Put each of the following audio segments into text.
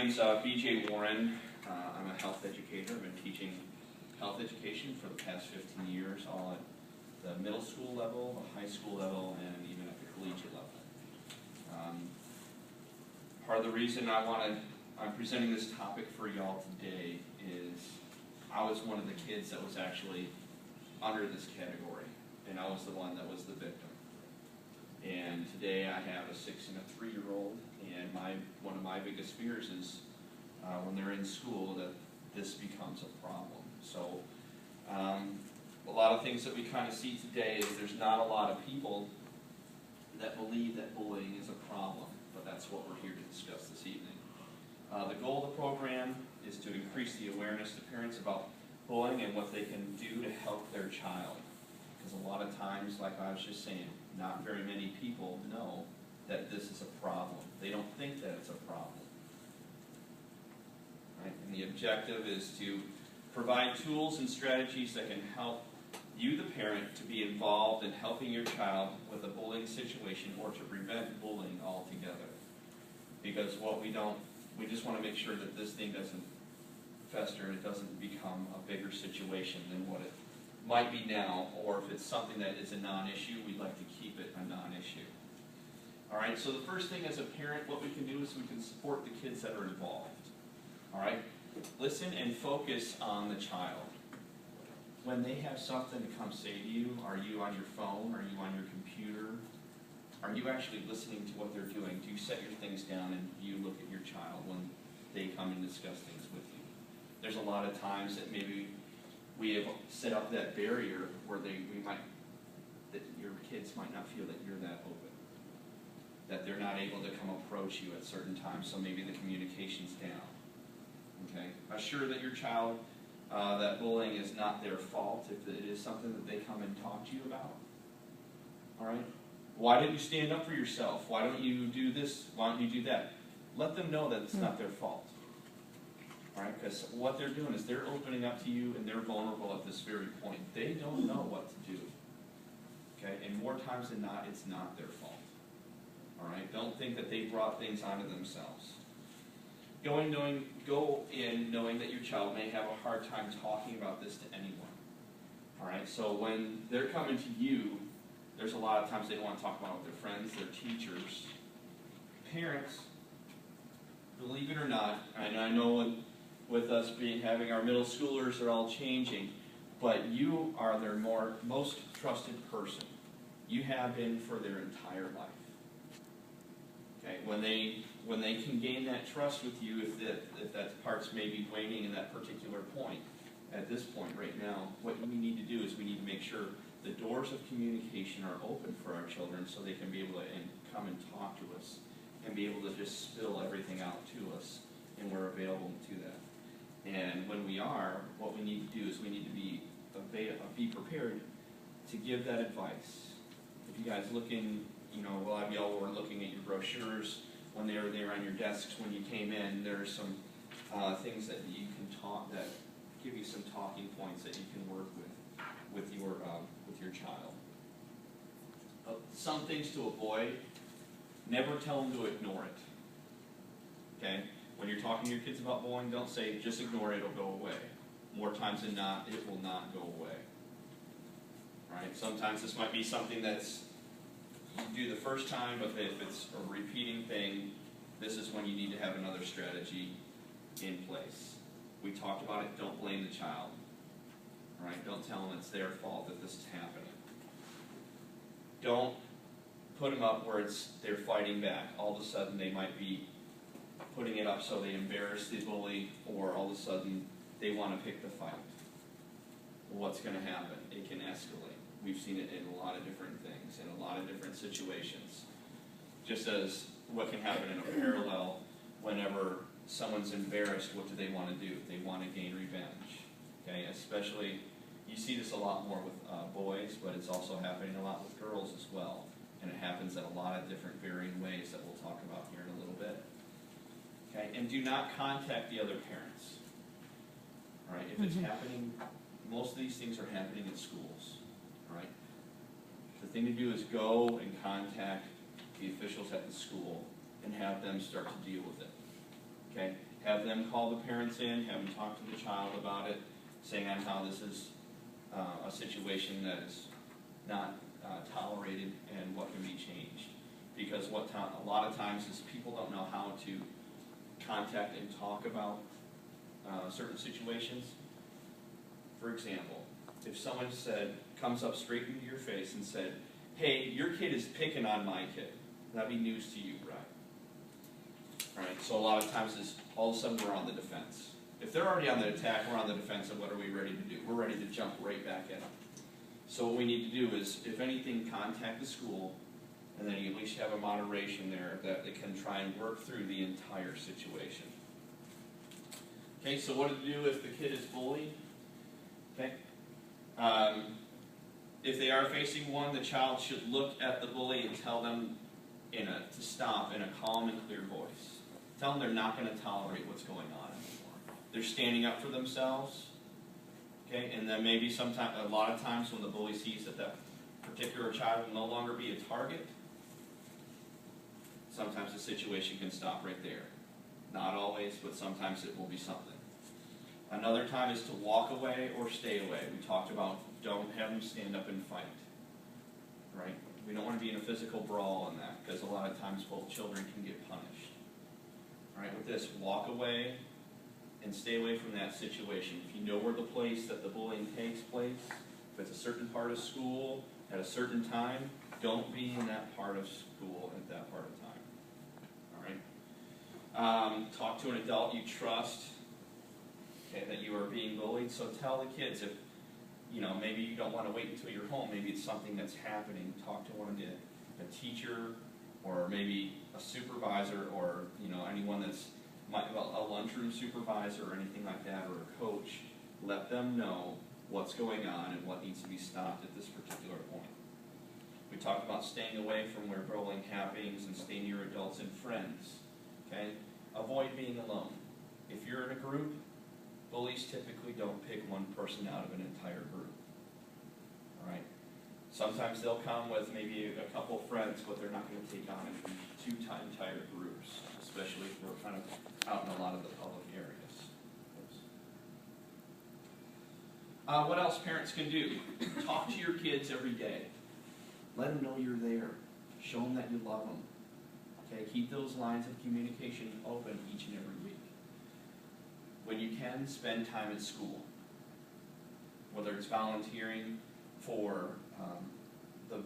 name's B.J. Warren. I'm a health educator. I've been teaching health education for the past 15 years, all at the middle school level, the high school level, and even at the collegiate level. Part of the reason I'm presenting this topic for y'all today is I was one of the kids that was actually under this category, and I was the one that was the victim. And today I have a 6 and a 3-year-old, and one of my biggest fears is when they're in school that this becomes a problem. So a lot of things that we kind of see today is there's not a lot of people that believe that bullying is a problem, but that's what we're here to discuss this evening. The goal of the program is to increase the awareness to parents about bullying and what they can do to help their child. Because a lot of times, like I was just saying, not very many people know that this is a problem. They don't think that it's a problem. Right? And the objective is to provide tools and strategies that can help you, the parent, to be involved in helping your child with a bullying situation or to prevent bullying altogether. Because we just want to make sure that this thing doesn't fester and it doesn't become a bigger situation than what it might be now, or if it's something that is a non-issue, we'd like to keep it a non-issue. All right, so the first thing as a parent, what we can do is we can support the kids that are involved. All right, listen and focus on the child. When they have something to come say to you, are you on your phone? Are you on your computer? Are you actually listening to what they're doing? Do you set your things down and do you look at your child when they come and discuss things with you? There's a lot of times that maybe we have set up that barrier where that your kids might not feel that you're that open, that they're not able to come approach you at certain times, so maybe the communication's down. Okay? Assure that your child that bullying is not their fault if it is something that they come and talk to you about. All right? Why didn't you stand up for yourself? Why don't you do this? Why don't you do that? Let them know that it's not their fault. All right? Because what they're doing is they're opening up to you and they're vulnerable at this very point. They don't know what to do. Okay? And more times than not, it's not their fault. All right? Don't think that they brought things onto themselves. Go in knowing that your child may have a hard time talking about this to anyone. All right? So when they're coming to you, there's a lot of times they don't want to talk about it with their friends, their teachers. Parents, believe it or not, and I know with us having our middle schoolers, they're all changing, but you are their most trusted person. You have been for their entire life. Okay, when they can gain that trust with you, if that part's maybe waning in that particular point, at this point right now, what we need to do is we need to make sure the doors of communication are open for our children so they can be able to come and talk to us and be able to just spill everything out to us, and we're available to that. And when we are, what we need to do is we need to be prepared to give that advice. If you guys looking, a lot of y'all were looking at your brochures when they were there on your desks when you came in. There are some things that you can that give you some talking points that you can work with your child. Some things to avoid: never tell them to ignore it. Okay, when you're talking to your kids about bullying, don't say just ignore it; it'll go away. More times than not, it will not go away. All right. Sometimes this might be something that's you do the first time, but if it's a repeating thing, this is when you need to have another strategy in place. We talked about it. Don't blame the child. All right? Don't tell them it's their fault that this is happening. Don't put them up where they're fighting back. All of a sudden, they might be putting it up so they embarrass the bully, or all of a sudden, they want to pick the fight. What's going to happen? It can escalate. We've seen it in a lot of different things, in a lot of different situations. Just as what can happen in a parallel, whenever someone's embarrassed, what do they want to do? They want to gain revenge. Okay, especially, you see this a lot more with boys, but it's also happening a lot with girls as well. And it happens in a lot of different varying ways that we'll talk about here in a little bit. Okay, and do not contact the other parents. All right, if it's happening, most of these things are happening in schools. All right, the thing to do is go and contact the officials at the school and have them start to deal with it. Okay, have them call the parents in, have them talk to the child about it, saying on how this is a situation that is not tolerated and what can be changed. Because a lot of times is people don't know how to contact and talk about certain situations. For example, if someone comes up straight into your face and said, hey, your kid is picking on my kid, that'd be news to you, right? Right? So a lot of times is all of a sudden we're on the defense. If they're already on the attack, we're on the defense, and what are we ready to do? We're ready to jump right back at them. So what we need to do is, if anything, contact the school, and then you at least have a moderation there that they can try and work through the entire situation. Okay, so what to do if the kid is bullied? Okay. If they are facing one, the child should look at the bully and tell them to stop in a calm and clear voice. Tell them they're not going to tolerate what's going on anymore. They're standing up for themselves. Okay, and then maybe a lot of times when the bully sees that particular child will no longer be a target, sometimes the situation can stop right there. Not always, but sometimes it will be something. Another time is to walk away or stay away. We talked about don't have them stand up and fight. Right? We don't want to be in a physical brawl in that, because a lot of times both children can get punished. All right, with this, walk away and stay away from that situation. If you know where the place that the bullying takes place, if it's a certain part of school at a certain time, don't be in that part of school at that part of time. All right? Talk to an adult you trust, okay, that you are being bullied. So tell the kids if, maybe you don't want to wait until you're home. Maybe it's something that's happening. Talk to a teacher, or maybe a supervisor, or anyone that's a lunchroom supervisor or anything like that, or a coach. Let them know what's going on and what needs to be stopped at this particular point. We talked about staying away from where bullying happens and stay near adults and friends. Okay? Avoid being alone. If you're in a group, bullies typically don't pick one person out of an entire group. All right? Sometimes they'll come with maybe a couple friends, but they're not going to take on two entire groups, especially if we're kind of out in a lot of the public areas. What else parents can do? Talk to your kids every day. Let them know you're there. Show them that you love them. Okay? Keep those lines of communication open each and every week. When you can, spend time at school. Whether it's volunteering for the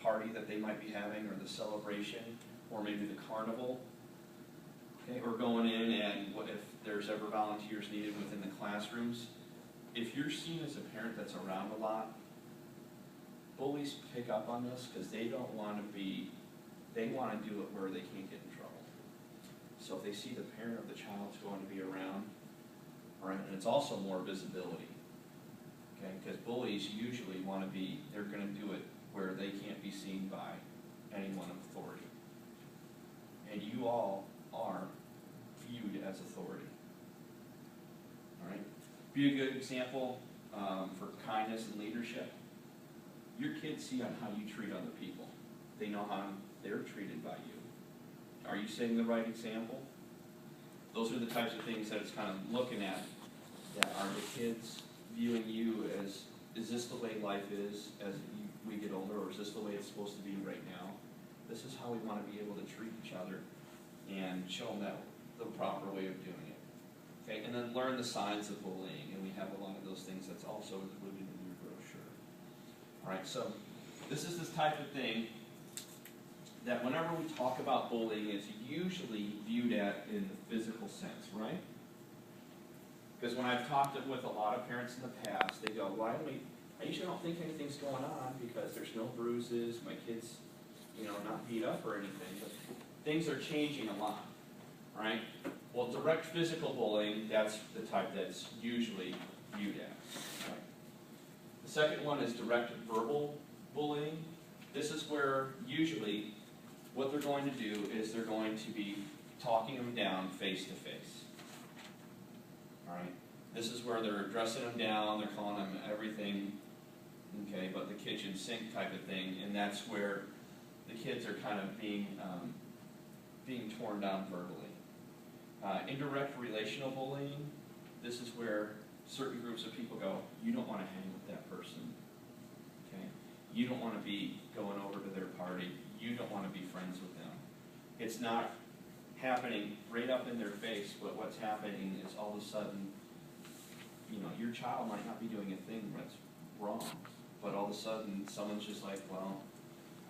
party that they might be having, or the celebration, or maybe the carnival. Okay? Or going in and if there's ever volunteers needed within the classrooms. If you're seen as a parent that's around a lot, bullies pick up on this because they don't want to they want to do it where they can't get in trouble. So if they see the parent of the child's going to be around, all right, and it's also more visibility. Okay, because bullies usually they're going to do it where they can't be seen by anyone of authority. And you all are viewed as authority. All right? Be a good example for kindness and leadership. Your kids see on how you treat other people. They know how they're treated by you. Are you setting the right example? Those are the types of things that it's kind of looking at. That are the kids viewing you as, is this the way life is as we get older, or is this the way it's supposed to be right now? This is how we want to be able to treat each other and show them that the proper way of doing it. Okay, and then learn the signs of bullying, and we have a lot of those things that's also included in your brochure. All right, so this is this type of thing that whenever we talk about bullying, it's usually viewed at in the physical sense, right? Because when I've talked with a lot of parents in the past, they go, well, I usually don't think anything's going on because there's no bruises, my kid's, not beat up or anything, but things are changing a lot, right? Well, direct physical bullying, that's the type that's usually viewed as. Right? The second one is direct verbal bullying. This is where usually what they're going to do is they're going to be talking them down face to face. All right? This is where they're addressing them down, they're calling them everything, okay, but the kitchen sink type of thing, and that's where the kids are kind of being torn down verbally. Indirect relational bullying, this is where certain groups of people go, you don't want to hang with that person. Okay? You don't want to be going over to their party. You don't want to be friends with them. It's not happening right up in their face, but what's happening is all of a sudden, you know, your child might not be doing a thing that's wrong, but all of a sudden someone's just like, well,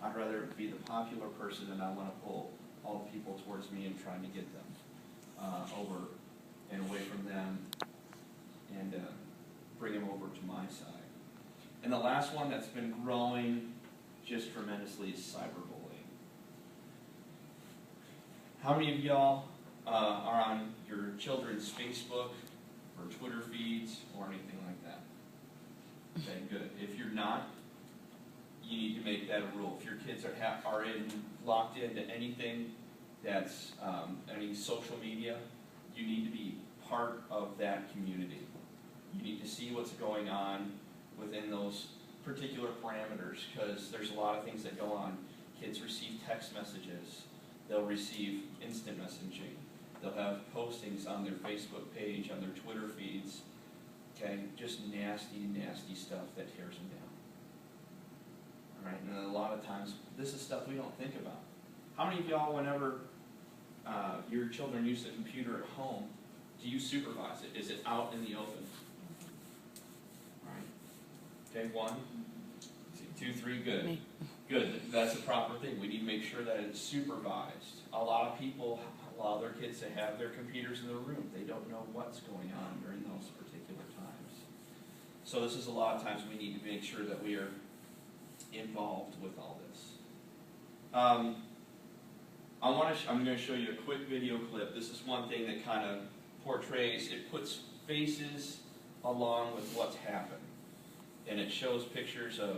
I'd rather be the popular person and I want to pull all the people towards me and trying to get them over and away from them and bring them over to my side. And the last one that's been growing just tremendously is cyberbullying. How many of y'all are on your children's Facebook or Twitter feeds or anything like that? Okay, good. If you're not, you need to make that a rule. If your kids are locked into anything that's any social media, you need to be part of that community. You need to see what's going on within those particular parameters, because there's a lot of things that go on. Kids receive text messages. They'll receive instant messaging. They'll have postings on their Facebook page, on their Twitter feeds. Okay, just nasty, nasty stuff that tears them down. All right, and a lot of times, this is stuff we don't think about. How many of y'all, whenever your children use the computer at home, do you supervise it? Is it out in the open? All right. Okay, 1, 2, 3, good. Me. Good, that's a proper thing. We need to make sure that it's supervised. A lot of people allow their kids to have their computers in their room. They don't know what's going on during those particular times. So this is a lot of times we need to make sure that we are involved with all this. I'm going to show you a quick video clip. This is one thing that kind of portrays, it puts faces along with what's happened. And it shows pictures of